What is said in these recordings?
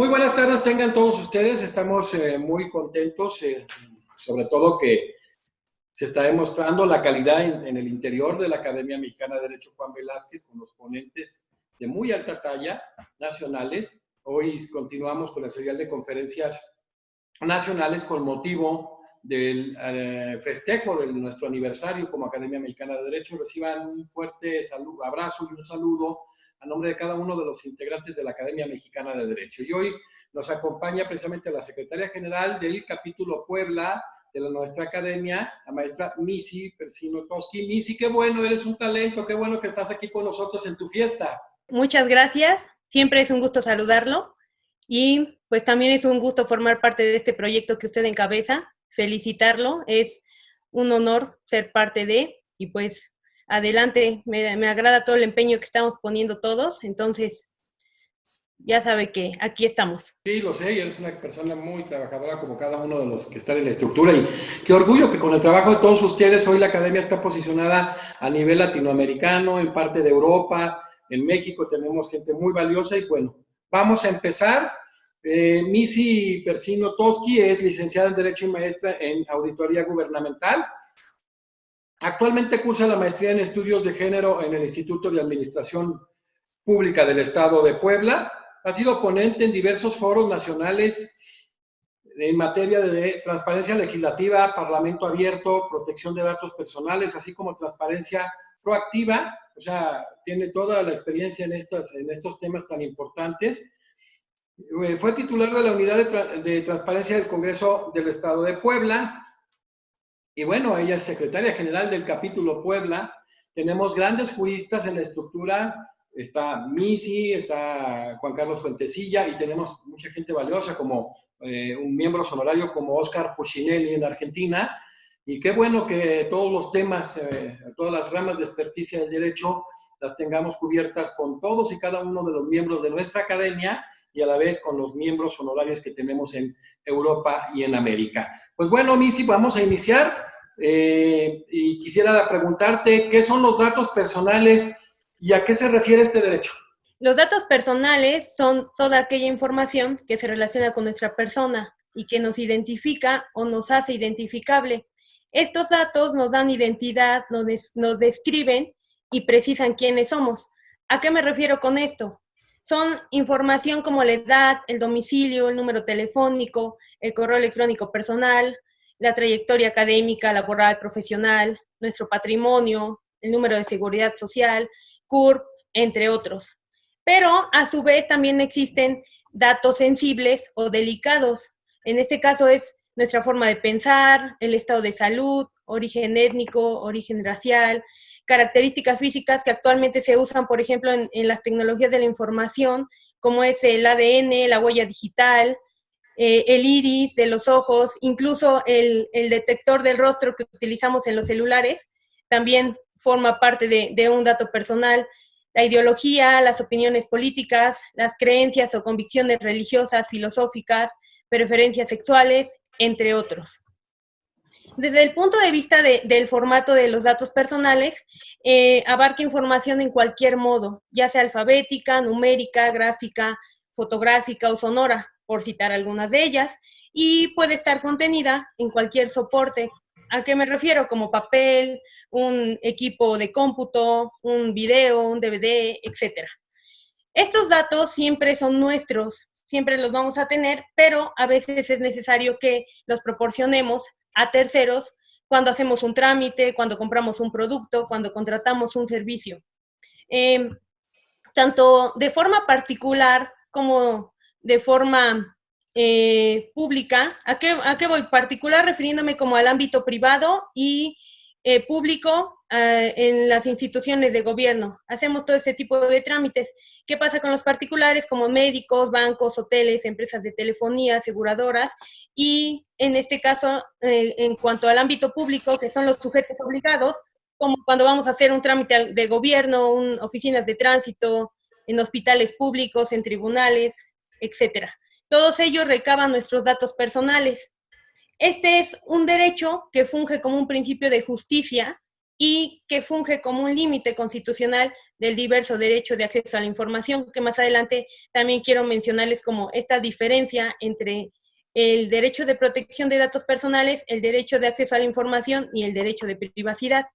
Muy buenas tardes tengan todos ustedes. Estamos muy contentos, sobre todo que se está demostrando la calidad en el interior de la Academia Mexicana de Derecho Juan Velázquez con los ponentes de muy alta talla nacionales. Hoy continuamos con el serial de conferencias nacionales con motivo del festejo de nuestro aniversario como Academia Mexicana de Derecho. Reciban un fuerte abrazo y un saludo a nombre de cada uno de los integrantes de la Academia Mexicana de Derecho. Y hoy nos acompaña precisamente la secretaria general del capítulo Puebla de nuestra academia, la maestra Missy Persino Toski. Missy, qué bueno, eres un talento, qué bueno que estás aquí con nosotros en tu fiesta. Muchas gracias, siempre es un gusto saludarlo y pues también es un gusto formar parte de este proyecto que usted encabeza, felicitarlo, es un honor ser parte de, y pues adelante, me agrada todo el empeño que estamos poniendo todos, entonces ya sabe que aquí estamos. Sí, lo sé, y eres una persona muy trabajadora como cada uno de los que están en la estructura, y qué orgullo que con el trabajo de todos ustedes hoy la academia está posicionada a nivel latinoamericano, en parte de Europa, en México tenemos gente muy valiosa y bueno, vamos a empezar. Missy Persino Toski es licenciada en Derecho y maestra en Auditoría Gubernamental. Actualmente cursa la maestría en Estudios de Género en el Instituto de Administración Pública del Estado de Puebla. Ha sido ponente en diversos foros nacionales en materia de transparencia legislativa, parlamento abierto, protección de datos personales, así como transparencia proactiva. O sea, tiene toda la experiencia en estos temas tan importantes. Fue titular de la Unidad de Transparencia del Congreso del Estado de Puebla. Y bueno, ella es secretaria general del capítulo Puebla. Tenemos grandes juristas en la estructura. Está Missy, está Juan Carlos Fuentesilla y tenemos mucha gente valiosa como un miembro honorario como Oscar Puccinelli en Argentina. Y qué bueno que todos los temas, todas las ramas de experticia del derecho las tengamos cubiertas con todos y cada uno de los miembros de nuestra academia y a la vez con los miembros honorarios que tenemos en Europa y en América. Pues bueno, Missy, vamos a iniciar y quisiera preguntarte qué son los datos personales y a qué se refiere este derecho. Los datos personales son toda aquella información que se relaciona con nuestra persona y que nos identifica o nos hace identificable. Estos datos nos dan identidad, nos describen y precisan quiénes somos. ¿A qué me refiero con esto? Son información como la edad, el domicilio, el número telefónico, el correo electrónico personal, la trayectoria académica, laboral, profesional, nuestro patrimonio, el número de seguridad social, CURP, entre otros. Pero a su vez también existen datos sensibles o delicados. En este caso es nuestra forma de pensar, el estado de salud, origen étnico, origen racial, características físicas que actualmente se usan, por ejemplo, en las tecnologías de la información, como es el ADN, la huella digital, el iris de los ojos, incluso el detector del rostro que utilizamos en los celulares, también forma parte de un dato personal. La ideología, las opiniones políticas, las creencias o convicciones religiosas, filosóficas, preferencias sexuales, entre otros. Desde el punto de vista del formato de los datos personales, abarca información en cualquier modo, ya sea alfabética, numérica, gráfica, fotográfica o sonora, por citar algunas de ellas, y puede estar contenida en cualquier soporte. ¿A qué me refiero? Como papel, un equipo de cómputo, un video, un DVD, etc. Estos datos siempre son nuestros, siempre los vamos a tener, pero a veces es necesario que los proporcionemos a terceros cuando hacemos un trámite, cuando compramos un producto, cuando contratamos un servicio. Tanto de forma particular como de forma pública. ¿A qué voy? Particular refiriéndome como al ámbito privado y público en las instituciones de gobierno. Hacemos todo este tipo de trámites. ¿Qué pasa con los particulares como médicos, bancos, hoteles, empresas de telefonía, aseguradoras? Y en este caso, en cuanto al ámbito público, que son los sujetos obligados, como cuando vamos a hacer un trámite de gobierno, oficinas de tránsito, en hospitales públicos, en tribunales, etcétera. Todos ellos recaban nuestros datos personales. Este es un derecho que funge como un principio de justicia y que funge como un límite constitucional del diverso derecho de acceso a la información, que más adelante también quiero mencionarles como esta diferencia entre el derecho de protección de datos personales, el derecho de acceso a la información y el derecho de privacidad.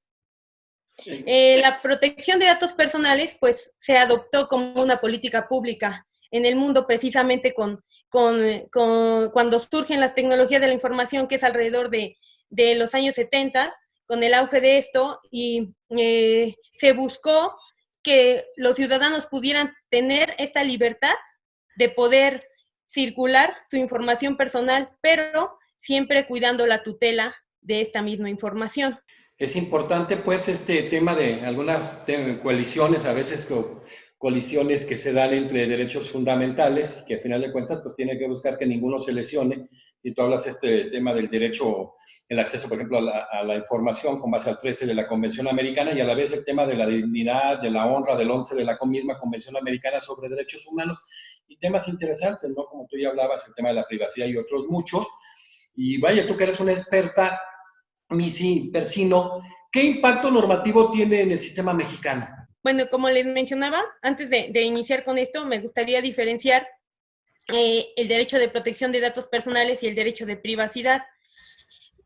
La protección de datos personales, pues, se adoptó como una política pública en el mundo precisamente cuando surgen las tecnologías de la información, que es alrededor de los años 70, con el auge de esto, y se buscó que los ciudadanos pudieran tener esta libertad de poder circular su información personal, pero siempre cuidando la tutela de esta misma información. Es importante, pues, este tema de algunas coaliciones, a veces colisiones que se dan entre derechos fundamentales, que a final de cuentas, pues, tiene que buscar que ninguno se lesione. Y tú hablas este tema del derecho, el acceso, por ejemplo, a la información con base al 13 de la Convención Americana, y a la vez el tema de la dignidad, de la honra, del 11 de la misma Convención Americana sobre Derechos Humanos, y temas interesantes, ¿no? Como tú ya hablabas, el tema de la privacidad y otros muchos. Y vaya, tú que eres una experta, Missy Persino, ¿qué impacto normativo tiene en el sistema mexicano? Bueno, como les mencionaba, antes de iniciar con esto, me gustaría diferenciar el derecho de protección de datos personales y el derecho de privacidad.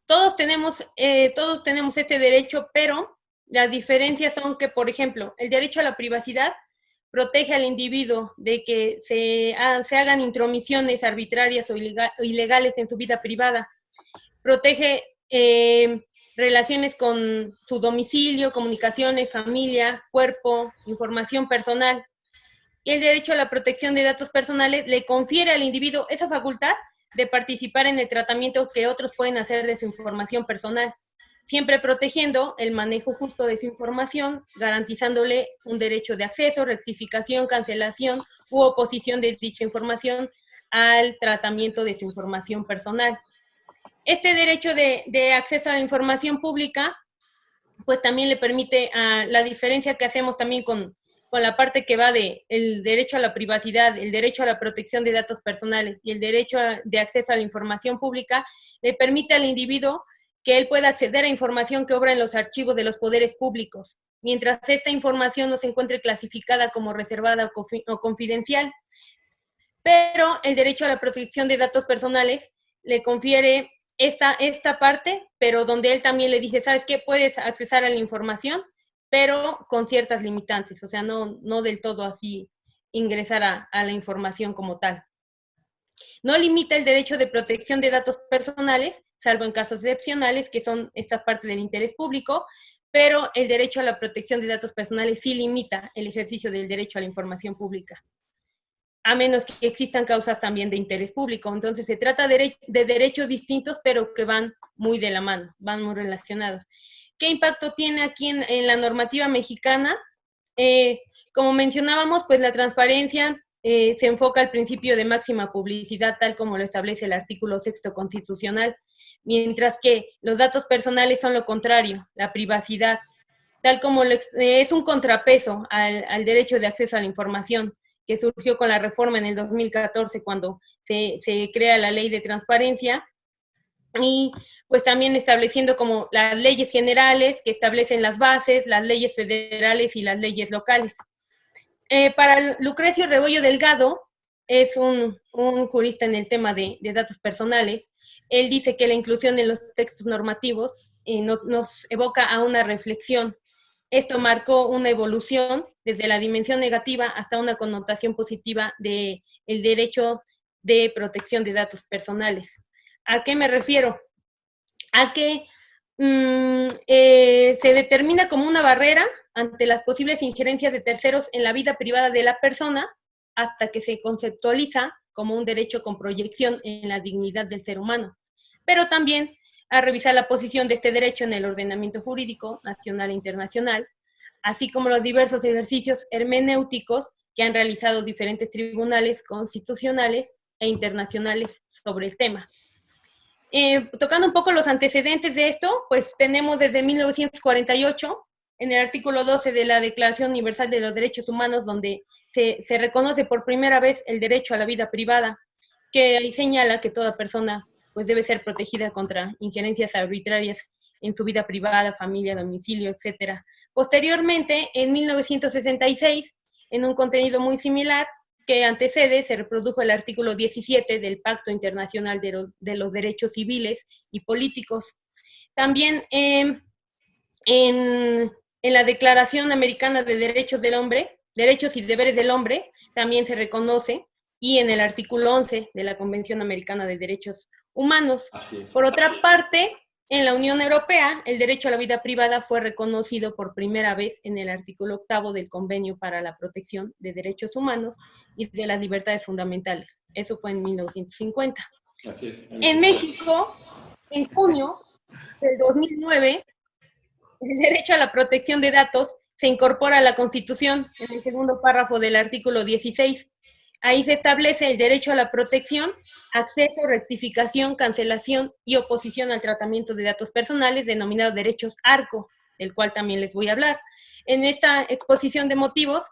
Todos tenemos este derecho, pero las diferencias son que, por ejemplo, el derecho a la privacidad protege al individuo de que se hagan intromisiones arbitrarias o ilegales en su vida privada. Protege relaciones con su domicilio, comunicaciones, familia, cuerpo, información personal. Y el derecho a la protección de datos personales le confiere al individuo esa facultad de participar en el tratamiento que otros pueden hacer de su información personal, siempre protegiendo el manejo justo de su información, garantizándole un derecho de acceso, rectificación, cancelación u oposición de dicha información al tratamiento de su información personal. Este derecho de acceso a la información pública, pues también le permite la diferencia que hacemos también con la parte que va de el derecho a la privacidad, el derecho a la protección de datos personales y el derecho de acceso a la información pública, le permite al individuo que él pueda acceder a información que obra en los archivos de los poderes públicos, mientras esta información no se encuentre clasificada como reservada o confidencial. Pero el derecho a la protección de datos personales le confiere esta parte, pero donde él también le dice, ¿sabes qué? Puedes accesar a la información, pero con ciertas limitantes, o sea, no del todo así ingresar a la información como tal. No limita el derecho de protección de datos personales, salvo en casos excepcionales, que son esta parte del interés público, pero el derecho a la protección de datos personales sí limita el ejercicio del derecho a la información pública, a menos que existan causas también de interés público. Entonces se trata de derechos distintos, pero que van muy de la mano, van muy relacionados. ¿Qué impacto tiene aquí en la normativa mexicana? Como mencionábamos, pues la transparencia se enfoca al principio de máxima publicidad, tal como lo establece el artículo 6º constitucional, mientras que los datos personales son lo contrario, la privacidad, tal como es un contrapeso al derecho de acceso a la información, que surgió con la reforma en el 2014 cuando se crea la ley de transparencia, y pues también estableciendo como las leyes generales que establecen las bases, las leyes federales y las leyes locales. Para Lucrecio Rebollo Delgado, es un jurista en el tema de datos personales. Él dice que la inclusión en los textos normativos nos evoca a una reflexión. Esto marcó una evolución desde la dimensión negativa hasta una connotación positiva del derecho de protección de datos personales. ¿A qué me refiero? A que se determina como una barrera ante las posibles injerencias de terceros en la vida privada de la persona, hasta que se conceptualiza como un derecho con proyección en la dignidad del ser humano, pero también a revisar la posición de este derecho en el ordenamiento jurídico nacional e internacional, así como los diversos ejercicios hermenéuticos que han realizado diferentes tribunales constitucionales e internacionales sobre el tema. Tocando un poco los antecedentes de esto, pues tenemos desde 1948, en el artículo 12 de la Declaración Universal de los Derechos Humanos, donde se reconoce por primera vez el derecho a la vida privada, que ahí señala que toda persona pues debe ser protegida contra injerencias arbitrarias en su vida privada, familia, domicilio, etc. Posteriormente, en 1966, en un contenido muy similar que antecede, se reprodujo el artículo 17 del Pacto Internacional de los Derechos Civiles y Políticos. También en la Declaración Americana de Derechos del Hombre, Derechos y Deberes del Hombre, también se reconoce, y en el artículo 11 de la Convención Americana de Derechos Humanos. Por otra parte, en la Unión Europea, el derecho a la vida privada fue reconocido por primera vez en el artículo 8 del Convenio para la Protección de Derechos Humanos y de las Libertades Fundamentales. Eso fue en 1950. Así es. En México, en junio del 2009, el derecho a la protección de datos se incorpora a la Constitución en el segundo párrafo del artículo 16. Ahí se establece el derecho a la protección, acceso, rectificación, cancelación y oposición al tratamiento de datos personales, denominados derechos ARCO, del cual también les voy a hablar. En esta exposición de motivos,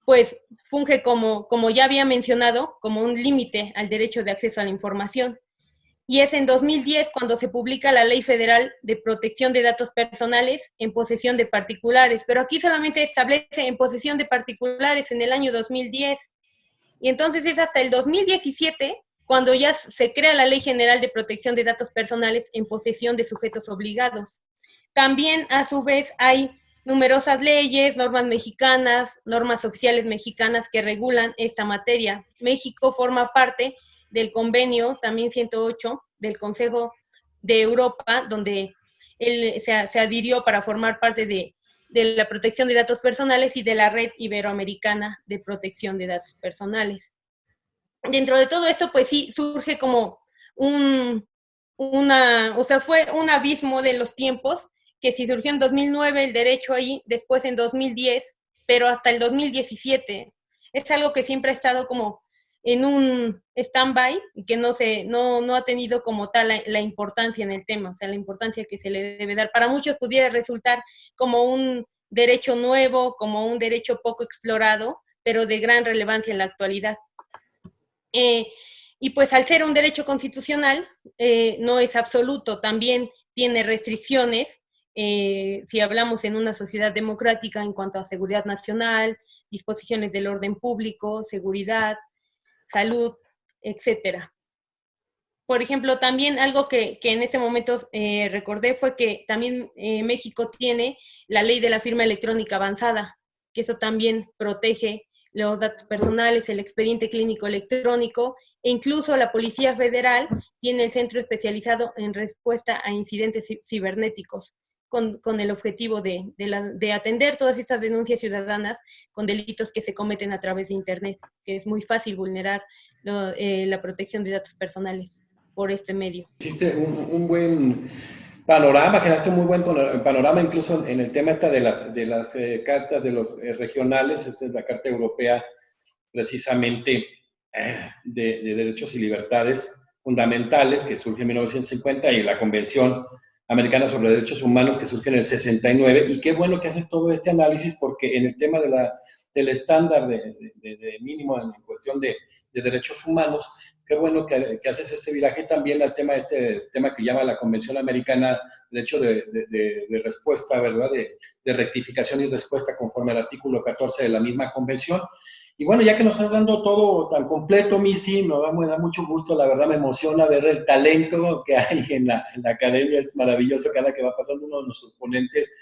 pues funge como ya había mencionado, como un límite al derecho de acceso a la información. Y es en 2010 cuando se publica la Ley Federal de Protección de Datos Personales en posesión de particulares, pero aquí solamente establece en posesión de particulares en el año 2010. Y entonces es hasta el 2017 cuando ya se crea la Ley General de Protección de Datos Personales en posesión de sujetos obligados. También, a su vez, hay numerosas leyes, normas mexicanas, normas oficiales mexicanas que regulan esta materia. México forma parte del convenio, también 108, del Consejo de Europa, donde él se adhirió para formar parte de la protección de datos personales y de la Red Iberoamericana de Protección de Datos Personales. Dentro de todo esto, pues sí, surge como fue un abismo de los tiempos, que si surgió en 2009 el derecho ahí, después en 2010, pero hasta el 2017. Es algo que siempre ha estado como en un stand-by y que no ha tenido como tal la importancia en el tema, o sea, la importancia que se le debe dar. Para muchos pudiera resultar como un derecho nuevo, como un derecho poco explorado, pero de gran relevancia en la actualidad. Y pues al ser un derecho constitucional, no es absoluto, también tiene restricciones, si hablamos en una sociedad democrática en cuanto a seguridad nacional, disposiciones del orden público, seguridad, salud, etcétera. Por ejemplo, también algo que en este momento recordé fue que también México tiene la ley de la firma electrónica avanzada, que eso también protege los datos personales, el expediente clínico electrónico, e incluso la Policía Federal tiene el centro especializado en respuesta a incidentes cibernéticos, con el objetivo de atender todas estas denuncias ciudadanas con delitos que se cometen a través de Internet, que es muy fácil vulnerar la protección de datos personales por este medio. Hiciste un buen panorama, generaste un muy buen panorama, incluso en el tema de las cartas de los regionales. Esta es la Carta Europea precisamente de Derechos y Libertades Fundamentales, que surge en 1950, y la Convención Americana sobre Derechos Humanos, que surge en el 69, y qué bueno que haces todo este análisis, porque en el tema del estándar de mínimo en cuestión de derechos humanos, qué bueno que haces ese viraje también al tema, este tema que llama la Convención Americana, derecho de respuesta, ¿verdad? De rectificación y respuesta conforme al artículo 14 de la misma convención. Y bueno, ya que nos estás dando todo tan completo, Missy, me da mucho gusto, la verdad me emociona ver el talento que hay en la academia, es maravilloso cada que va pasando uno de nuestros ponentes,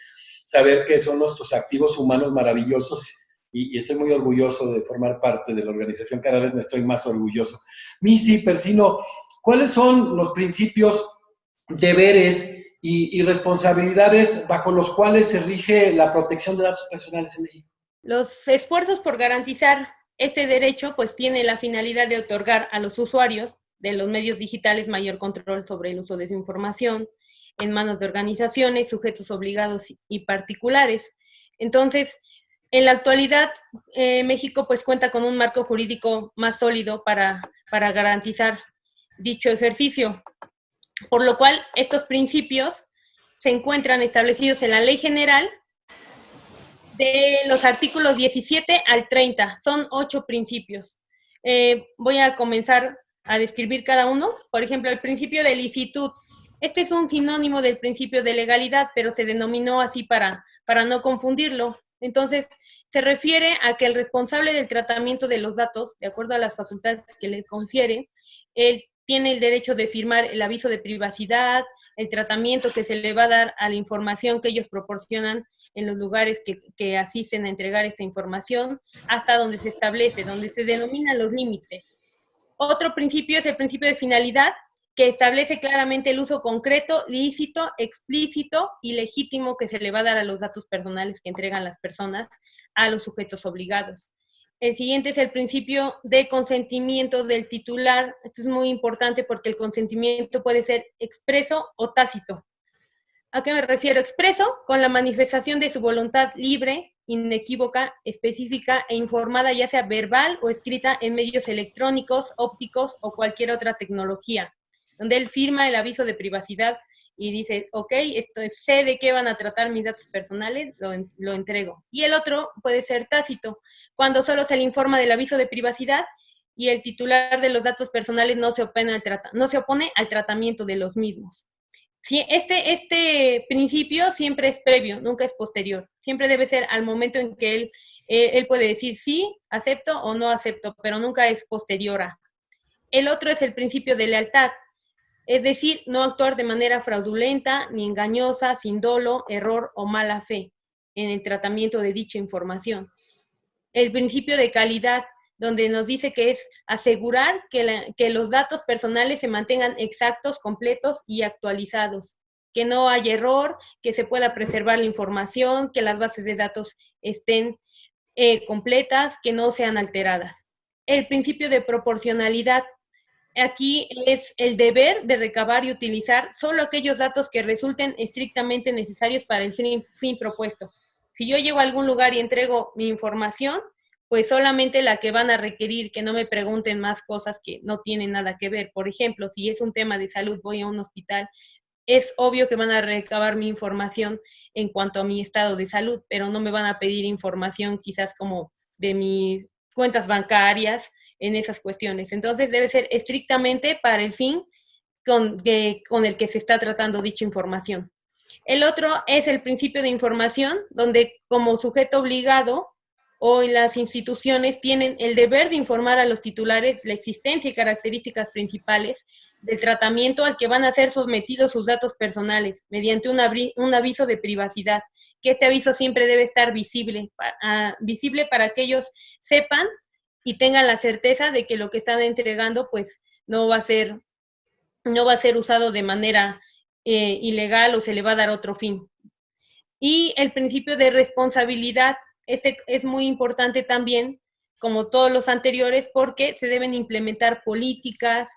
saber que son nuestros activos humanos maravillosos, y estoy muy orgulloso de formar parte de la organización, cada vez me estoy más orgulloso. Missy Persino, ¿cuáles son los principios, deberes y responsabilidades bajo los cuales se rige la protección de datos personales en México? Los esfuerzos por garantizar este derecho pues tiene la finalidad de otorgar a los usuarios de los medios digitales mayor control sobre el uso de su información en manos de organizaciones, sujetos obligados y particulares. Entonces, en la actualidad, México pues cuenta con un marco jurídico más sólido para garantizar dicho ejercicio, por lo cual estos principios se encuentran establecidos en la Ley General de los artículos 17 al 30. Son 8 principios. Voy a comenzar a describir cada uno. Por ejemplo, el principio de licitud. Este es un sinónimo del principio de legalidad, pero se denominó así para no confundirlo. Entonces, se refiere a que el responsable del tratamiento de los datos, de acuerdo a las facultades que le confiere, él tiene el derecho de firmar el aviso de privacidad, el tratamiento que se le va a dar a la información que ellos proporcionan en los lugares que asisten a entregar esta información, hasta donde se establece, donde se denominan los límites. Otro principio es el principio de finalidad, que establece claramente el uso concreto, lícito, explícito y legítimo que se le va a dar a los datos personales que entregan las personas a los sujetos obligados. El siguiente es el principio de consentimiento del titular. Esto es muy importante porque el consentimiento puede ser expreso o tácito. ¿A qué me refiero? Expreso, con la manifestación de su voluntad libre, inequívoca, específica e informada, ya sea verbal o escrita en medios electrónicos, ópticos o cualquier otra tecnología, donde él firma el aviso de privacidad y dice, ok, sé de qué van a tratar mis datos personales, lo entrego. Y el otro puede ser tácito, cuando solo se le informa del aviso de privacidad y el titular de los datos personales no se opone al tratamiento de los mismos. Sí, este principio siempre es previo, nunca es posterior. Siempre debe ser al momento en que él puede decir sí, acepto o no acepto, pero nunca es posterior a. El otro es el principio de lealtad, es decir, no actuar de manera fraudulenta ni engañosa, sin dolo, error o mala fe en el tratamiento de dicha información. El principio de calidad, donde nos dice que es asegurar que los datos personales se mantengan exactos, completos y actualizados, que no haya error, que se pueda preservar la información, que las bases de datos estén completas, que no sean alteradas. El principio de proporcionalidad, aquí es el deber de recabar y utilizar solo aquellos datos que resulten estrictamente necesarios para el fin propuesto. Si yo llego a algún lugar y entrego mi información, pues solamente la que van a requerir, que no me pregunten más cosas que no tienen nada que ver. Por ejemplo, si es un tema de salud, voy a un hospital, es obvio que van a recabar mi información en cuanto a mi estado de salud, pero no me van a pedir información quizás como de mis cuentas bancarias en esas cuestiones. Entonces debe ser estrictamente para el fin con el que se está tratando dicha información. El otro es el principio de información, donde como sujeto obligado o las instituciones tienen el deber de informar a los titulares la existencia y características principales del tratamiento al que van a ser sometidos sus datos personales mediante un aviso de privacidad, que este aviso siempre debe estar visible para que ellos sepan y tengan la certeza de que lo que están entregando pues no va a ser usado de manera ilegal o se le va a dar otro fin. Y el principio de responsabilidad, este es muy importante también, como todos los anteriores, porque se deben implementar políticas,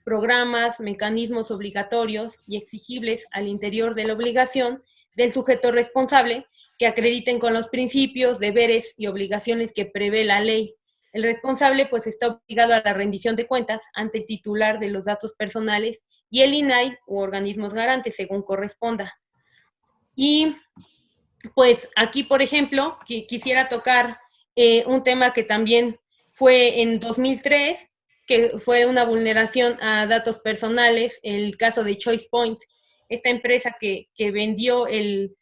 programas, mecanismos obligatorios y exigibles al interior de la obligación del sujeto responsable que acrediten con los principios, deberes y obligaciones que prevé la ley. El responsable pues está obligado a la rendición de cuentas ante el titular de los datos personales y el INAI u organismos garantes según corresponda. Y pues aquí, por ejemplo, quisiera tocar un tema que también fue en 2003, que fue una vulneración a datos personales, el caso de Choice Point, esta empresa que vendió el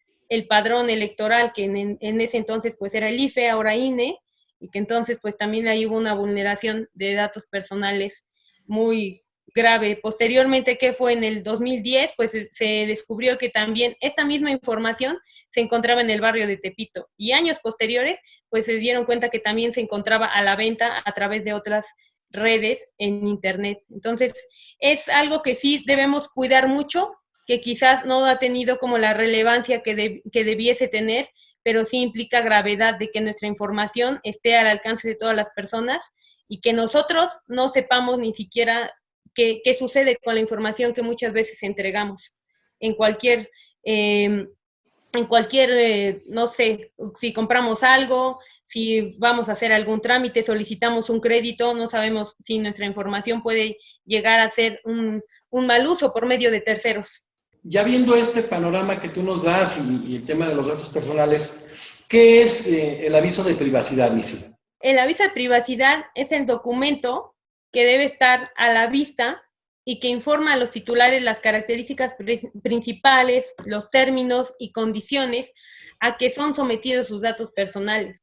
padrón electoral, que en ese entonces pues era el IFE, ahora INE, y que entonces pues también ahí hubo una vulneración de datos personales muy grave. Posteriormente, que fue en el 2010, pues se descubrió que también esta misma información se encontraba en el barrio de Tepito. Y años posteriores, pues se dieron cuenta que también se encontraba a la venta a través de otras redes en internet. Entonces, es algo que sí debemos cuidar mucho, que quizás no ha tenido como la relevancia que debiese tener, pero sí implica gravedad de que nuestra información esté al alcance de todas las personas y que nosotros no sepamos ni siquiera qué sucede con la información que muchas veces entregamos en cualquier, no sé, si compramos algo, si vamos a hacer algún trámite, solicitamos un crédito, no sabemos si nuestra información puede llegar a ser un mal uso por medio de terceros. Ya viendo este panorama que tú nos das y el tema de los datos personales, ¿qué es el aviso de privacidad, Missy? El aviso de privacidad es el documento que debe estar a la vista y que informa a los titulares las características principales, los términos y condiciones a que son sometidos sus datos personales.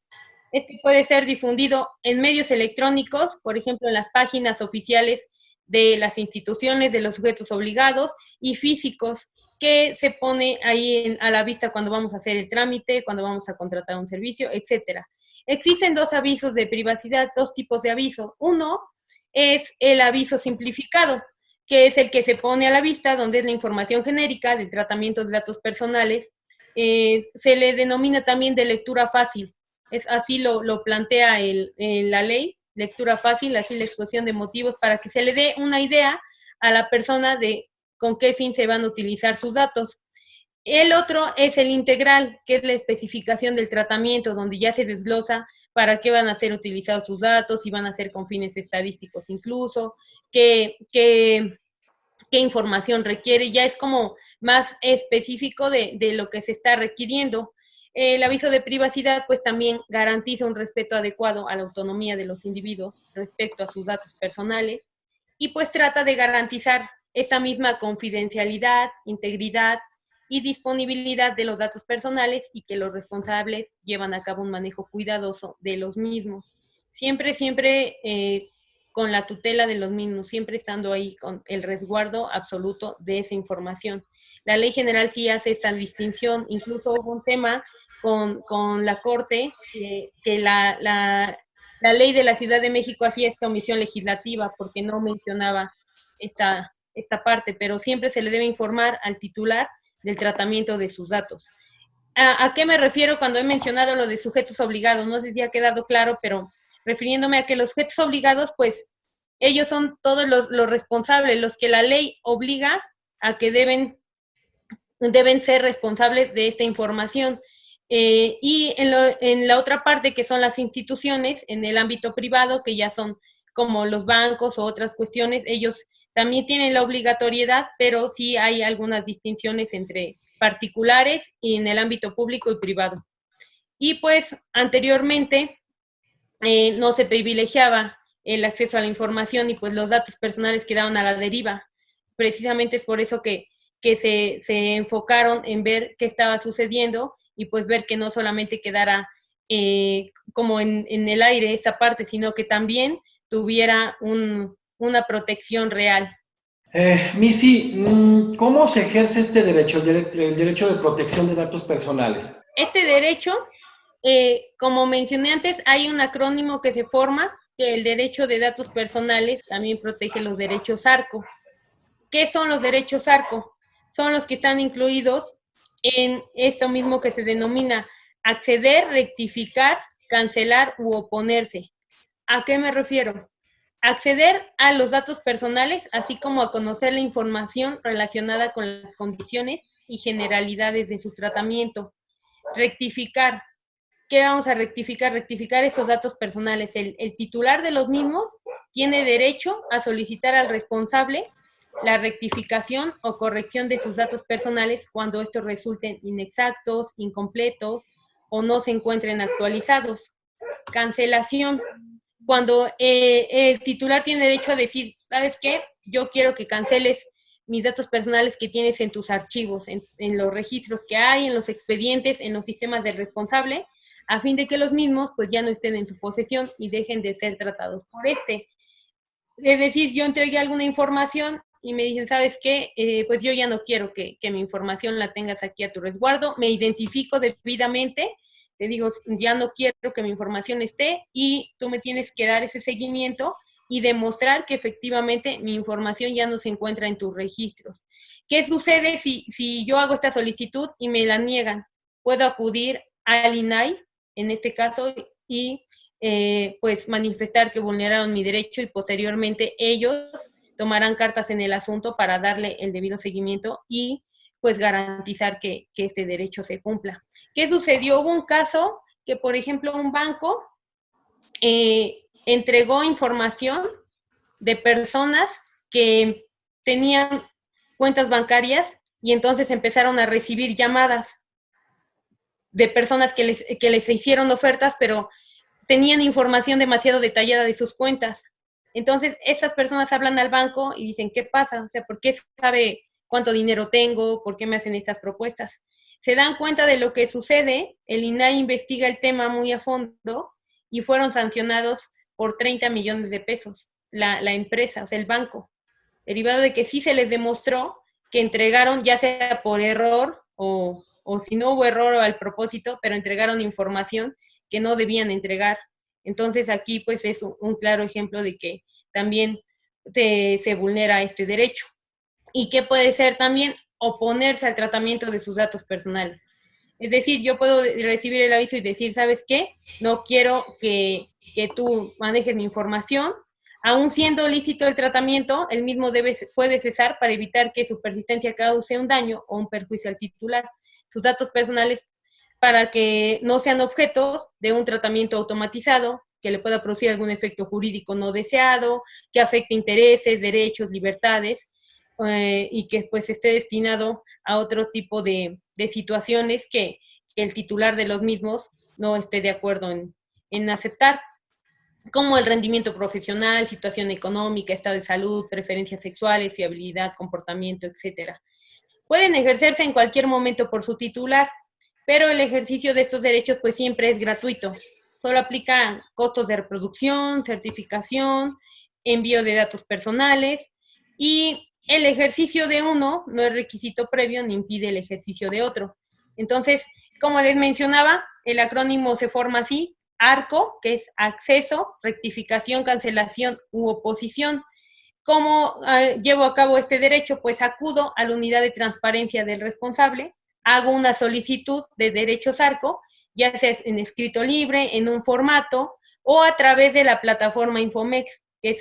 Este puede ser difundido en medios electrónicos, por ejemplo, en las páginas oficiales de las instituciones, de los sujetos obligados, y físicos, que se pone ahí a la vista cuando vamos a hacer el trámite, cuando vamos a contratar un servicio, etcétera. Existen dos avisos de privacidad, dos tipos de aviso. Uno es el aviso simplificado, que es el que se pone a la vista, donde es la información genérica del tratamiento de datos personales. Se le denomina también de lectura fácil. Así lo plantea la ley, lectura fácil, así la exposición de motivos, para que se le dé una idea a la persona de con qué fin se van a utilizar sus datos. El otro es el integral, que es la especificación del tratamiento, donde ya se desglosa para qué van a ser utilizados sus datos, si van a ser con fines estadísticos incluso, qué información requiere, ya es como más específico de lo que se está requiriendo. El aviso de privacidad pues también garantiza un respeto adecuado a la autonomía de los individuos respecto a sus datos personales y pues trata de garantizar esta misma confidencialidad, integridad y disponibilidad de los datos personales y que los responsables llevan a cabo un manejo cuidadoso de los mismos. Siempre con la tutela de los mismos, siempre estando ahí con el resguardo absoluto de esa información. La ley general sí hace esta distinción, incluso hubo un tema con la Corte, que la ley de la Ciudad de México hacía esta omisión legislativa porque no mencionaba esta parte, pero siempre se le debe informar al titular del tratamiento de sus datos. ¿A qué me refiero cuando he mencionado lo de sujetos obligados? No sé si ha quedado claro, pero refiriéndome a que los sujetos obligados, pues ellos son todos los responsables, los que la ley obliga a que deben ser responsables de esta información. Y en la otra parte, que son las instituciones, en el ámbito privado, que ya son como los bancos o otras cuestiones, ellos también tienen la obligatoriedad, pero sí hay algunas distinciones entre particulares y en el ámbito público y privado. Y pues anteriormente no se privilegiaba el acceso a la información y pues los datos personales quedaban a la deriva. Precisamente es por eso que se enfocaron en ver qué estaba sucediendo y pues ver que no solamente quedara como en el aire esa parte, sino que también tuviera una protección real. Missy, ¿cómo se ejerce este derecho, el derecho de protección de datos personales? Este derecho, como mencioné antes, hay un acrónimo que se forma, que el derecho de datos personales también protege los derechos ARCO. ¿Qué son los derechos ARCO? Son los que están incluidos en esto mismo que se denomina acceder, rectificar, cancelar u oponerse. ¿A qué me refiero? Acceder a los datos personales, así como a conocer la información relacionada con las condiciones y generalidades de su tratamiento. Rectificar. ¿Qué vamos a rectificar? Rectificar estos datos personales. El titular de los mismos tiene derecho a solicitar al responsable la rectificación o corrección de sus datos personales cuando estos resulten inexactos, incompletos o no se encuentren actualizados. Cancelación. Cuando el titular tiene derecho a decir, ¿sabes qué? Yo quiero que canceles mis datos personales que tienes en tus archivos, en los registros que hay, en los expedientes, en los sistemas del responsable, a fin de que los mismos pues ya no estén en su posesión y dejen de ser tratados por este. Es decir, yo entregué alguna información y me dicen, ¿sabes qué? Pues yo ya no quiero que mi información la tengas aquí a tu resguardo, me identifico debidamente, te digo, ya no quiero que mi información esté y tú me tienes que dar ese seguimiento y demostrar que efectivamente mi información ya no se encuentra en tus registros. ¿Qué sucede si yo hago esta solicitud y me la niegan? Puedo acudir al INAI, en este caso, y pues manifestar que vulneraron mi derecho y posteriormente ellos tomarán cartas en el asunto para darle el debido seguimiento y pues garantizar que este derecho se cumpla. ¿Qué sucedió? Hubo un caso que, por ejemplo, un banco entregó información de personas que tenían cuentas bancarias y entonces empezaron a recibir llamadas de personas que les hicieron ofertas, pero tenían información demasiado detallada de sus cuentas. Entonces, esas personas hablan al banco y dicen, ¿qué pasa? O sea, ¿por qué sabe cuánto dinero tengo? ¿Por qué me hacen estas propuestas? Se dan cuenta de lo que sucede, el INAI investiga el tema muy a fondo y fueron sancionados por 30 millones de pesos la empresa, o sea, el banco, derivado de que sí se les demostró que entregaron, ya sea por error o si no hubo error al propósito, pero entregaron información que no debían entregar. Entonces aquí pues es un claro ejemplo de que también se vulnera este derecho. ¿Y qué puede ser también? Oponerse al tratamiento de sus datos personales. Es decir, yo puedo recibir el aviso y decir, ¿sabes qué? No quiero que tú manejes mi información. Aún siendo lícito el tratamiento, el mismo puede cesar para evitar que su persistencia cause un daño o un perjuicio al titular. Sus datos personales para que no sean objetos de un tratamiento automatizado que le pueda producir algún efecto jurídico no deseado, que afecte intereses, derechos, libertades, y que pues esté destinado a otro tipo de situaciones que el titular de los mismos no esté de acuerdo en aceptar, como el rendimiento profesional, situación económica, estado de salud, preferencias sexuales, fiabilidad, comportamiento, etcétera. Pueden ejercerse en cualquier momento por su titular, pero el ejercicio de estos derechos pues siempre es gratuito. Solo aplican costos de reproducción, certificación, envío de datos personales, y el ejercicio de uno no es requisito previo ni impide el ejercicio de otro. Entonces, como les mencionaba, el acrónimo se forma así: ARCO, que es acceso, rectificación, cancelación u oposición. ¿Cómo llevo a cabo este derecho? Pues acudo a la unidad de transparencia del responsable, hago una solicitud de derechos ARCO, ya sea en escrito libre, en un formato, o a través de la plataforma Infomex, que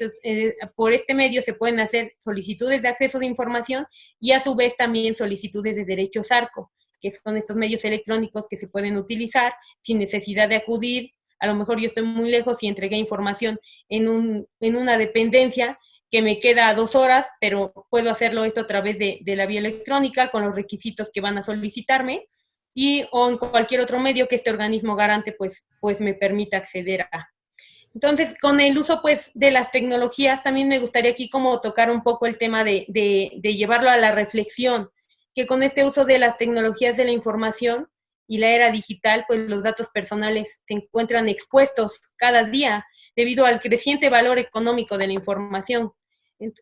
por este medio se pueden hacer solicitudes de acceso de información y a su vez también solicitudes de derechos ARCO, que son estos medios electrónicos que se pueden utilizar sin necesidad de acudir. A lo mejor yo estoy muy lejos y entregué información en una dependencia que me queda a 2 horas, pero puedo hacerlo esto a través de la vía electrónica con los requisitos que van a solicitarme, y o en cualquier otro medio que este organismo garante pues me permita acceder a. Entonces, con el uso pues de las tecnologías, también me gustaría aquí como tocar un poco el tema de llevarlo a la reflexión, que con este uso de las tecnologías de la información y la era digital, pues los datos personales se encuentran expuestos cada día debido al creciente valor económico de la información.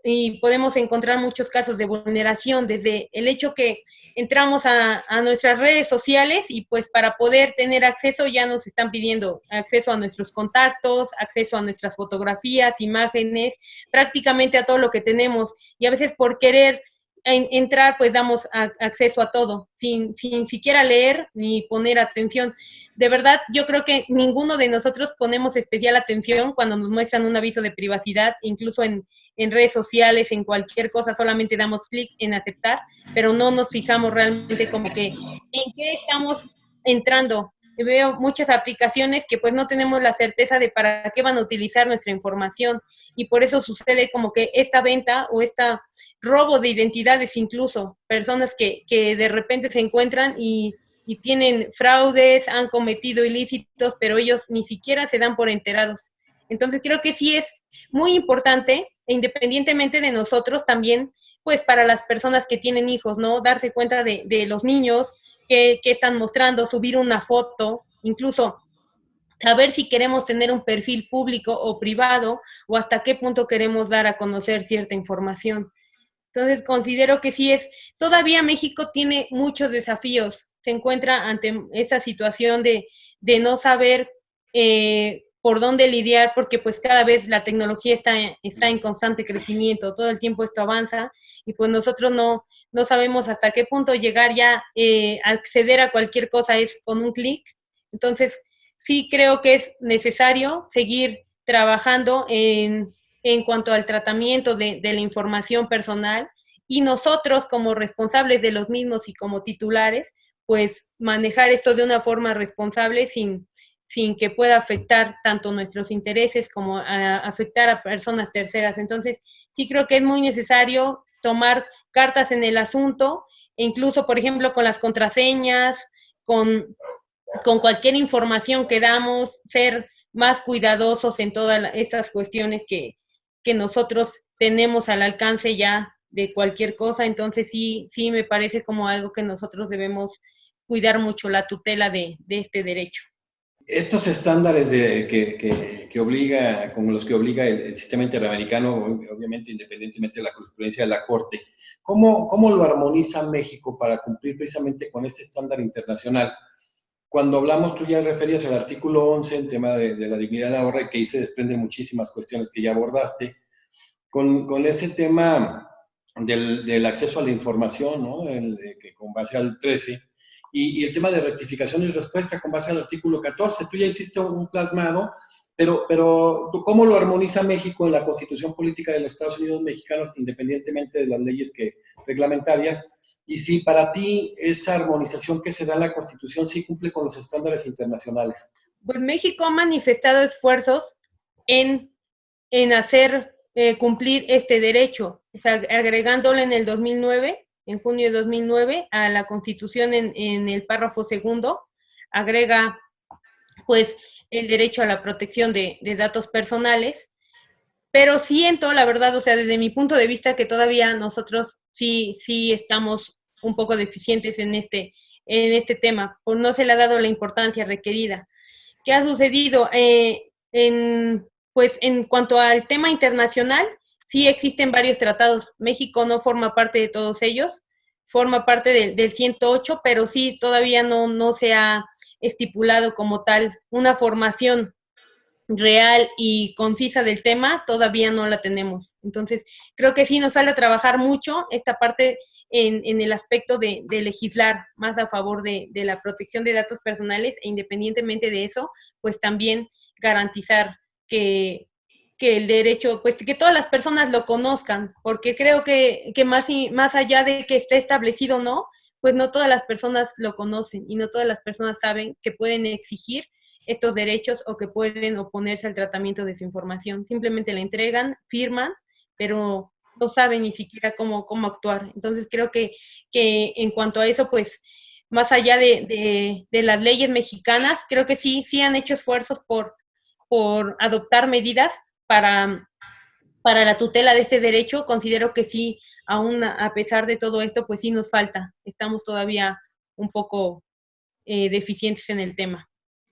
Y podemos encontrar muchos casos de vulneración, desde el hecho que entramos a nuestras redes sociales y pues para poder tener acceso ya nos están pidiendo acceso a nuestros contactos, acceso a nuestras fotografías, imágenes, prácticamente a todo lo que tenemos, y a veces por querer entrar pues damos acceso a todo sin siquiera leer ni poner atención. De verdad, yo creo que ninguno de nosotros ponemos especial atención cuando nos muestran un aviso de privacidad, incluso en redes sociales, en cualquier cosa, solamente damos clic en aceptar, pero no nos fijamos realmente como que en qué estamos entrando. Veo muchas aplicaciones que pues no tenemos la certeza de para qué van a utilizar nuestra información, y por eso sucede como que esta venta o esta robo de identidades, incluso personas que de repente se encuentran y tienen fraudes, han cometido ilícitos, pero ellos ni siquiera se dan por enterados. Entonces creo que sí es muy importante, e independientemente de nosotros también, pues para las personas que tienen hijos, ¿no? Darse cuenta de los niños que están mostrando, subir una foto, incluso saber si queremos tener un perfil público o privado, o hasta qué punto queremos dar a conocer cierta información. Entonces considero que sí todavía México tiene muchos desafíos, se encuentra ante esta situación de no saber por dónde lidiar, porque pues cada vez la tecnología está en constante crecimiento, todo el tiempo esto avanza, y pues nosotros no sabemos hasta qué punto llegar ya, acceder a cualquier cosa es con un clic. Entonces sí creo que es necesario seguir trabajando en cuanto al tratamiento de la información personal, y nosotros como responsables de los mismos y como titulares, pues manejar esto de una forma responsable sin que pueda afectar tanto nuestros intereses como afectar a personas terceras. Entonces, sí creo que es muy necesario tomar cartas en el asunto, e incluso, por ejemplo, con las contraseñas, con cualquier información que damos, ser más cuidadosos en todas esas cuestiones que nosotros tenemos al alcance ya de cualquier cosa. Entonces sí me parece como algo que nosotros debemos cuidar mucho, la tutela de este derecho. Estos estándares que obliga, como los que obliga el sistema interamericano, obviamente independientemente de la jurisprudencia de la Corte, ¿cómo lo armoniza México para cumplir precisamente con este estándar internacional? Cuando hablamos, tú ya referías al artículo 11, el tema de la dignidad de la honra, que ahí se desprenden muchísimas cuestiones que ya abordaste, con ese tema del acceso a la información, ¿no? Que con base al 13, y el tema de rectificación y respuesta con base al artículo 14. Tú ya hiciste un plasmado, pero ¿cómo lo armoniza México en la Constitución Política de los Estados Unidos Mexicanos, independientemente de las leyes reglamentarias? Y si para ti esa armonización que se da en la Constitución sí cumple con los estándares internacionales. Pues México ha manifestado esfuerzos en hacer cumplir este derecho, o sea, agregándolo en el 2009, en junio de 2009, a la Constitución en el párrafo segundo, agrega pues el derecho a la protección de datos personales, pero siento, la verdad, o sea, desde mi punto de vista, que todavía nosotros sí estamos un poco deficientes en este tema, pues no se le ha dado la importancia requerida. ¿Qué ha sucedido? Pues en cuanto al tema internacional, sí existen varios tratados. México no forma parte de todos ellos, forma parte del 108, pero sí todavía no se ha estipulado como tal una formación real y concisa del tema, todavía no la tenemos. Entonces, creo que sí nos falta trabajar mucho esta parte en el aspecto de legislar más a favor de la protección de datos personales, e independientemente de eso, pues también garantizar que el derecho, pues que todas las personas lo conozcan, porque creo que más allá de que esté establecido o no, pues no todas las personas lo conocen y no todas las personas saben que pueden exigir estos derechos o que pueden oponerse al tratamiento de su información. Simplemente la entregan, firman, pero no saben ni siquiera cómo actuar. Entonces creo que en cuanto a eso, pues más allá de las leyes mexicanas, creo que sí han hecho esfuerzos por adoptar medidas para la tutela de este derecho. Considero que sí, aún a pesar de todo esto, pues sí nos falta. Estamos todavía un poco deficientes en el tema.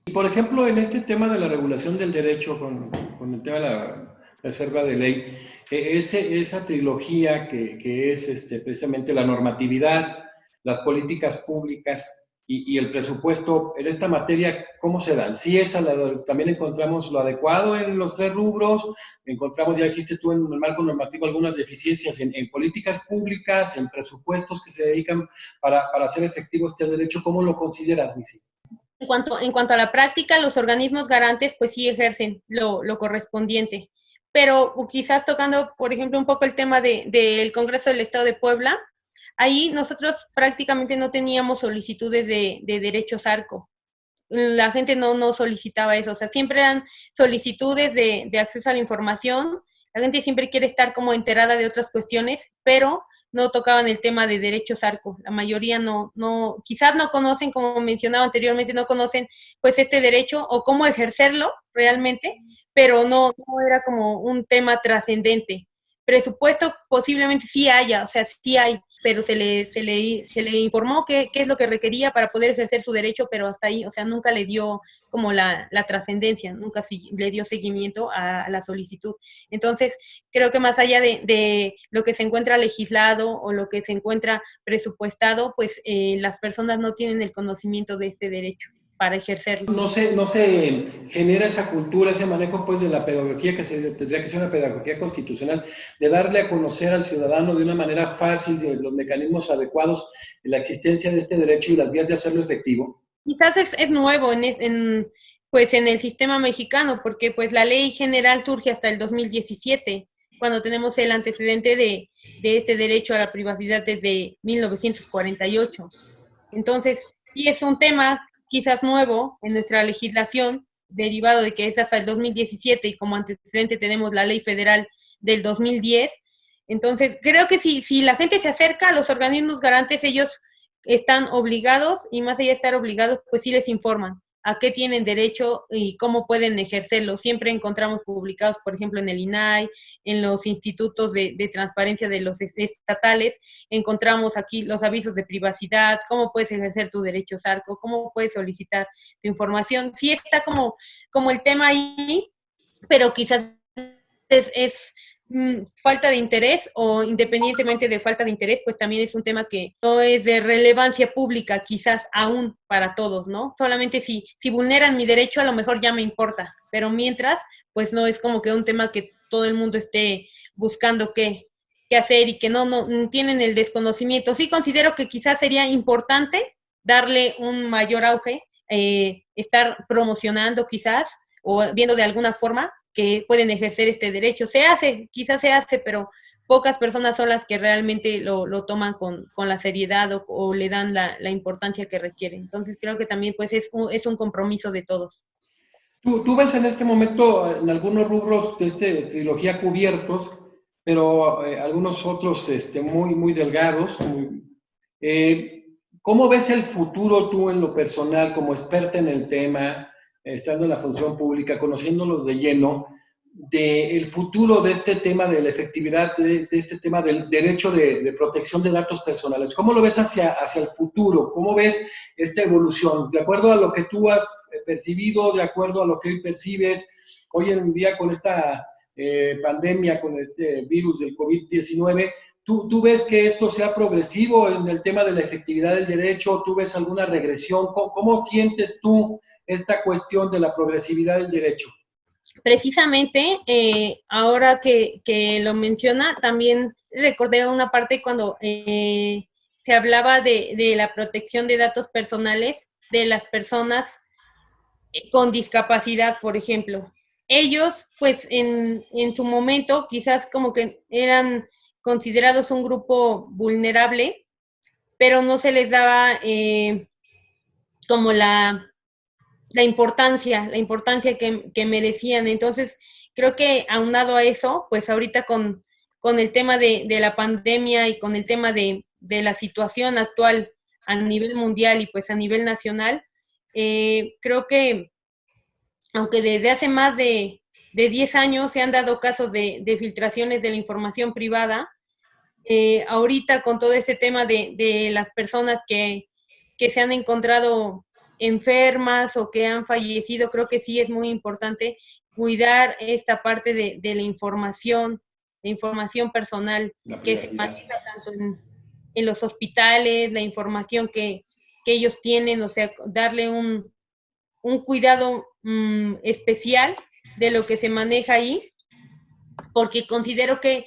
Y por ejemplo, en este tema de la regulación del derecho, con el tema de la reserva de ley, esa trilogía que es precisamente la normatividad, las políticas públicas y el presupuesto, en esta materia, ¿cómo se dan? Sí, también encontramos lo adecuado en los tres rubros, encontramos, ya dijiste tú en el marco normativo, algunas deficiencias en políticas públicas, en presupuestos que se dedican para hacer efectivo este derecho. ¿Cómo lo consideras, Missy? En cuanto a la práctica, los organismos garantes pues sí ejercen lo correspondiente, pero quizás tocando, por ejemplo, un poco el tema del Congreso del Estado de Puebla, ahí nosotros prácticamente no teníamos solicitudes de derechos ARCO. La gente no solicitaba eso, o sea, siempre eran solicitudes de acceso a la información. La gente siempre quiere estar como enterada de otras cuestiones, pero no tocaban el tema de derechos ARCO. La mayoría quizás no conocen, como mencionaba anteriormente, no conocen pues este derecho o cómo ejercerlo realmente, pero no era como un tema trascendente. Presupuesto posiblemente sí haya, o sea, sí hay, pero se le informó qué es lo que requería para poder ejercer su derecho, pero hasta ahí, o sea, nunca le dio como la trascendencia, nunca le dio seguimiento a la solicitud. Entonces, creo que más allá de lo que se encuentra legislado o lo que se encuentra presupuestado, pues las personas no tienen el conocimiento de este derecho para ejercerlo. No se genera esa cultura, ese manejo pues de la pedagogía que tendría que ser una pedagogía constitucional, de darle a conocer al ciudadano de una manera fácil de los mecanismos adecuados de la existencia de este derecho y las vías de hacerlo efectivo. Quizás es nuevo pues en el sistema mexicano, porque pues la ley general surge hasta el 2017, cuando tenemos el antecedente de este derecho a la privacidad desde 1948. Entonces, sí es un tema quizás nuevo en nuestra legislación, derivado de que es hasta el 2017 y como antecedente tenemos la ley federal del 2010. Entonces, creo que si la gente se acerca a los organismos garantes, ellos están obligados, y más allá de estar obligados, pues sí les informan. a qué tienen derecho y cómo pueden ejercerlo. Siempre encontramos publicados, por ejemplo, en el INAI, en los institutos de transparencia de los estatales, encontramos aquí los avisos de privacidad, cómo puedes ejercer tu derecho SARCO, cómo puedes solicitar tu información. Sí está como el tema ahí, pero quizás es falta de interés, o independientemente de falta de interés, pues también es un tema que no es de relevancia pública quizás aún para todos, ¿no? Solamente si vulneran mi derecho a lo mejor ya me importa, pero mientras, pues no es como que un tema que todo el mundo esté buscando qué hacer y que no tienen el desconocimiento. Sí considero que quizás sería importante darle un mayor auge, estar promocionando quizás, o viendo de alguna forma que pueden ejercer este derecho. Quizás se hace, pero pocas personas son las que realmente lo toman con la seriedad o le dan la importancia que requiere. Entonces creo que también pues es un compromiso de todos. Tú ves en este momento en algunos rubros de trilogía cubiertos, pero algunos otros muy, muy delgados. ¿Cómo ves el futuro tú en lo personal, como experta en el tema, estando en la función pública, conociéndolos de lleno, del futuro de este tema, de la efectividad de este tema del derecho de protección de datos personales? ¿Cómo lo ves hacia el futuro? ¿Cómo ves esta evolución? De acuerdo a lo que tú has percibido, de acuerdo a lo que hoy percibes, hoy en día con esta pandemia, con este virus del COVID-19, ¿tú ves que esto sea progresivo en el tema de la efectividad del derecho? ¿Tú ves alguna regresión? ¿Cómo sientes tú esta cuestión de la progresividad del derecho? Precisamente, ahora que lo menciona, también recordé una parte cuando se hablaba de la protección de datos personales de las personas con discapacidad, por ejemplo. Ellos, pues en su momento, quizás como que eran considerados un grupo vulnerable, pero no se les daba como la importancia que merecían. Entonces, creo que aunado a eso, pues ahorita con el tema de la pandemia y con el tema de la situación actual a nivel mundial y pues a nivel nacional, creo que aunque desde hace más de 10 años se han dado casos de filtraciones de la información privada, ahorita con todo este tema de las personas que se han encontrado enfermas o que han fallecido, creo que sí es muy importante cuidar esta parte de la información personal que se maneja tanto en los hospitales, la información que ellos tienen, o sea, darle un cuidado especial de lo que se maneja ahí, porque considero que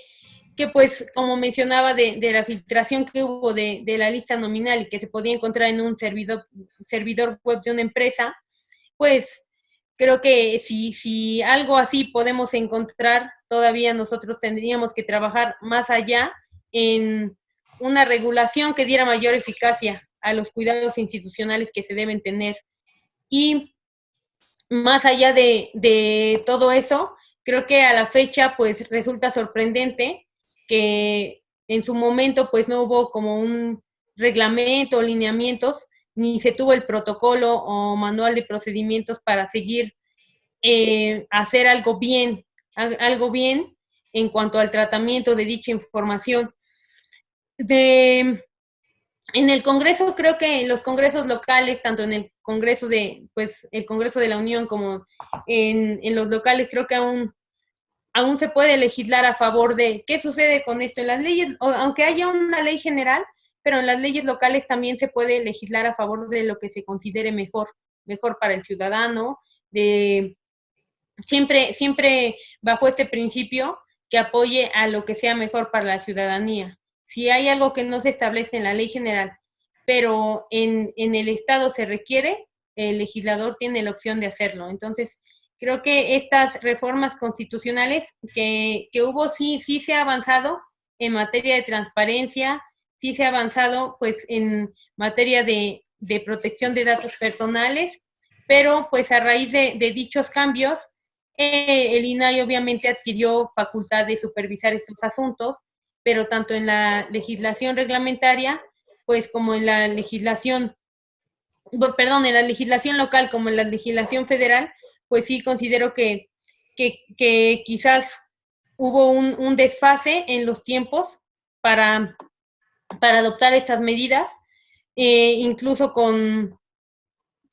pues, como mencionaba, de la filtración que hubo de la lista nominal y que se podía encontrar en un servidor web de una empresa, pues creo que si algo así podemos encontrar, todavía nosotros tendríamos que trabajar más allá en una regulación que diera mayor eficacia a los cuidados institucionales que se deben tener. Y más allá de todo eso, creo que a la fecha pues resulta sorprendente que en su momento pues no hubo como un reglamento o lineamientos, ni se tuvo el protocolo o manual de procedimientos para seguir, hacer algo bien en cuanto al tratamiento de dicha información. En el Congreso, creo que en los congresos locales, tanto en el Congreso el Congreso de la Unión como en los locales, creo que aún se puede legislar a favor de qué sucede con esto en las leyes, aunque haya una ley general, pero en las leyes locales también se puede legislar a favor de lo que se considere mejor para el ciudadano, siempre bajo este principio que apoye a lo que sea mejor para la ciudadanía. Si hay algo que no se establece en la ley general, pero en el Estado se requiere, el legislador tiene la opción de hacerlo. Entonces, creo que estas reformas constitucionales que hubo, sí se ha avanzado en materia de transparencia, sí se ha avanzado pues en materia de protección de datos personales, pero pues a raíz de dichos cambios, el INAI obviamente adquirió facultad de supervisar estos asuntos, pero tanto en la legislación reglamentaria, pues como en la legislación perdón, en la legislación local como en la legislación federal, pues sí considero que quizás hubo un desfase en los tiempos para, para adoptar estas medidas, incluso con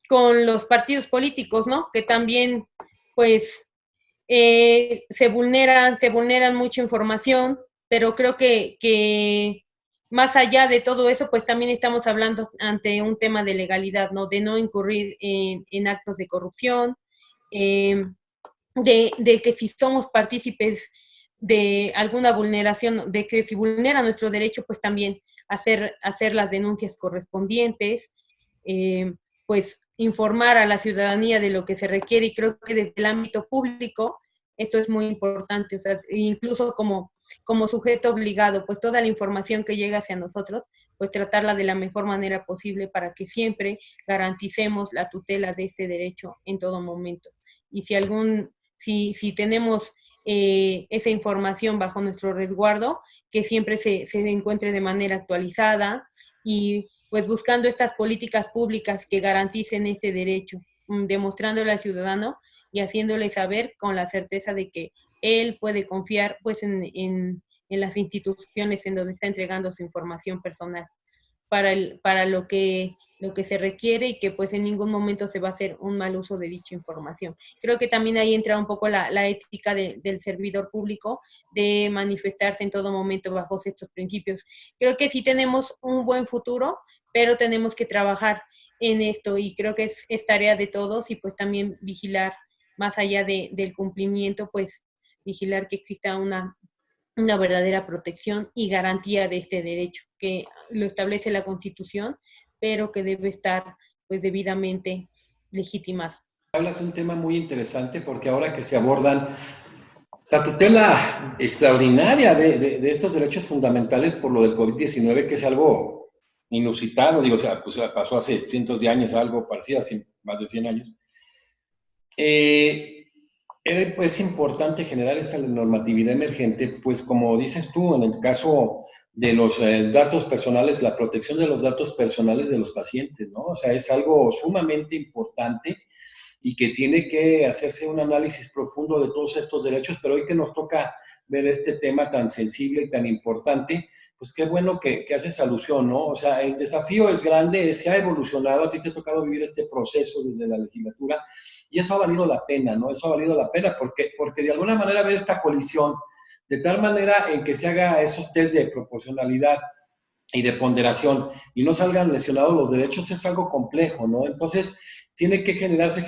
los partidos políticos, ¿no? Que también, pues, se vulneran mucha información, pero creo que más allá de todo eso, pues también estamos hablando ante un tema de legalidad, ¿no? De no incurrir en actos de corrupción, eh, de que si somos partícipes de alguna vulneración, de que si vulnera nuestro derecho, pues también hacer las denuncias correspondientes, eh, pues informar a la ciudadanía de lo que se requiere, y creo que desde el ámbito público esto es muy importante, o sea, incluso como sujeto obligado, pues toda la información que llega hacia nosotros, pues tratarla de la mejor manera posible para que siempre garanticemos la tutela de este derecho en todo momento. Y si tenemos esa información bajo nuestro resguardo, que siempre se encuentre de manera actualizada y pues buscando estas políticas públicas que garanticen este derecho, demostrándole al ciudadano y haciéndole saber con la certeza de que él puede confiar pues en las instituciones en donde está entregando su información personal para lo que se requiere, y que pues en ningún momento se va a hacer un mal uso de dicha información. Creo que también ahí entra un poco la ética del servidor público, de manifestarse en todo momento bajo estos principios. Creo que sí tenemos un buen futuro, pero tenemos que trabajar en esto, y creo que es tarea de todos, y pues también vigilar más allá del cumplimiento, pues vigilar que exista una verdadera protección y garantía de este derecho, que lo establece la Constitución, pero que debe estar pues debidamente legitimado. Hablas de un tema muy interesante porque ahora que se abordan la tutela extraordinaria de estos derechos fundamentales por lo del COVID-19, que es algo inusitado, digo, o sea, pues pasó hace cientos de años, algo parecido, hace más de 100 años. Era pues importante generar esa normatividad emergente, pues como dices tú, en el caso de los datos personales, la protección de los datos personales de los pacientes, ¿no? O sea, es algo sumamente importante y que tiene que hacerse un análisis profundo de todos estos derechos, pero hoy que nos toca ver este tema tan sensible y tan importante, pues qué bueno que haces alusión, ¿no? O sea, el desafío es grande, se ha evolucionado, a ti te ha tocado vivir este proceso desde la legislatura, y eso ha valido la pena, ¿no? Eso ha valido la pena porque de alguna manera ver esta colisión, de tal manera en que se haga esos test de proporcionalidad y de ponderación y no salgan lesionados los derechos es algo complejo, ¿no? Entonces, tiene que generarse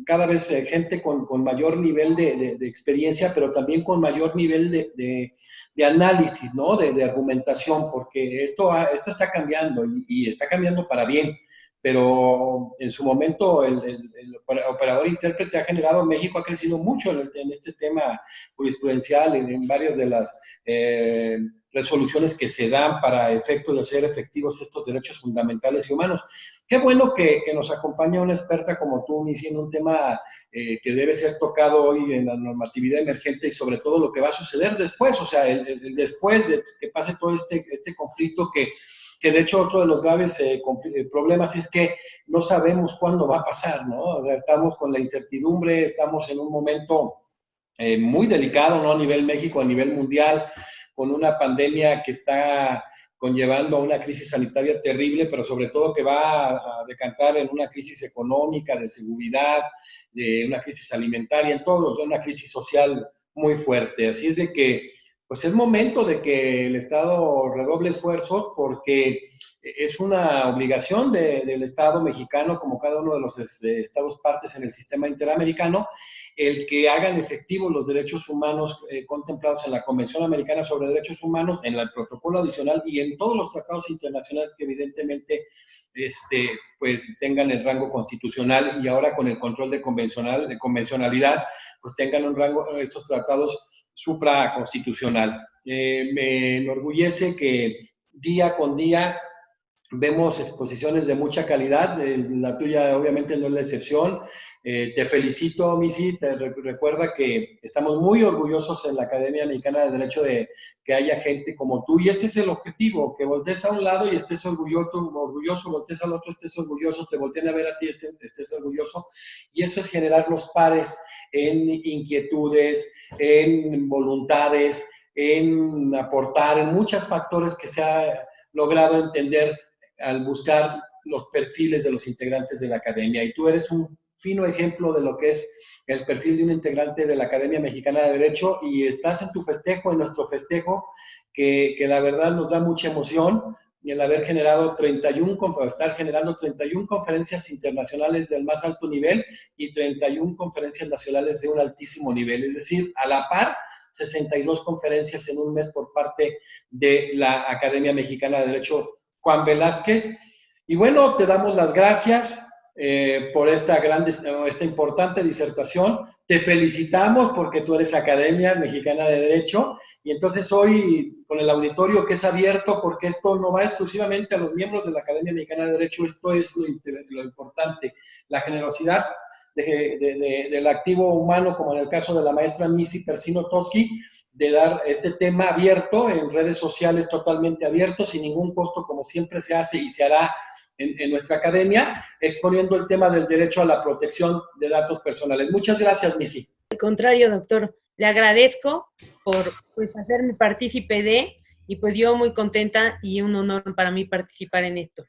cada vez gente con mayor nivel de experiencia, pero también con mayor nivel de análisis, ¿no? De argumentación, porque esto está cambiando y está cambiando para bien, pero en su momento el operador intérprete ha generado, México ha crecido mucho en este tema jurisprudencial, en varias de las resoluciones que se dan para efecto de hacer efectivos estos derechos fundamentales y humanos. Qué bueno que nos acompaña una experta como tú, Missy, en un tema que debe ser tocado hoy en la normatividad emergente y sobre todo lo que va a suceder después, o sea, el después de que pase todo este conflicto que de hecho otro de los graves problemas es que no sabemos cuándo va a pasar, ¿no? O sea, estamos con la incertidumbre, estamos en un momento muy delicado, ¿no? A nivel México, a nivel mundial, con una pandemia que está conllevando a una crisis sanitaria terrible, pero sobre todo que va a decantar en una crisis económica, de seguridad, de una crisis alimentaria, en todos, una crisis social muy fuerte. Así es de que, pues es momento de que el Estado redoble esfuerzos porque es una obligación del Estado mexicano, como cada uno de los estados partes en el sistema interamericano, el que hagan efectivos los derechos humanos contemplados en la Convención Americana sobre Derechos Humanos, en el protocolo adicional y en todos los tratados internacionales que evidentemente pues tengan el rango constitucional, y ahora con el control de convencionalidad, pues tengan un rango, estos tratados supraconstitucional. Me enorgullece que día con día vemos exposiciones de mucha calidad, la tuya obviamente no es la excepción. Te felicito, Missy, recuerda que estamos muy orgullosos en la Academia Mexicana de Derecho de que haya gente como tú, y ese es el objetivo, que voltees a un lado y estés orgulloso, voltees al otro, estés orgulloso, te volteen a ver a ti, estés orgulloso, y eso es generar los pares en inquietudes, en voluntades, en aportar, en muchos factores que se ha logrado entender al buscar los perfiles de los integrantes de la academia. Y tú eres un fino ejemplo de lo que es el perfil de un integrante de la Academia Mexicana de Derecho, y estás en tu festejo, en nuestro festejo, que la verdad nos da mucha emoción, y el haber generado estar generando 31 conferencias internacionales del más alto nivel y 31 conferencias nacionales de un altísimo nivel, es decir, a la par, 62 conferencias en un mes por parte de la Academia Mexicana de Derecho Juan Velázquez. Y bueno, te damos las gracias por esta importante disertación. Te felicitamos porque tú eres Academia Mexicana de Derecho, y entonces hoy con el auditorio que es abierto, porque esto no va exclusivamente a los miembros de la Academia Mexicana de Derecho, esto es lo importante, la generosidad del activo humano, como en el caso de la maestra Missy Persino Toski, de dar este tema abierto en redes sociales, totalmente abierto, sin ningún costo, como siempre se hace y se hará en nuestra academia, exponiendo el tema del derecho a la protección de datos personales. Muchas gracias, Missy. Al contrario, doctor, le agradezco por hacerme partícipe de, y pues yo muy contenta y un honor para mí participar en esto.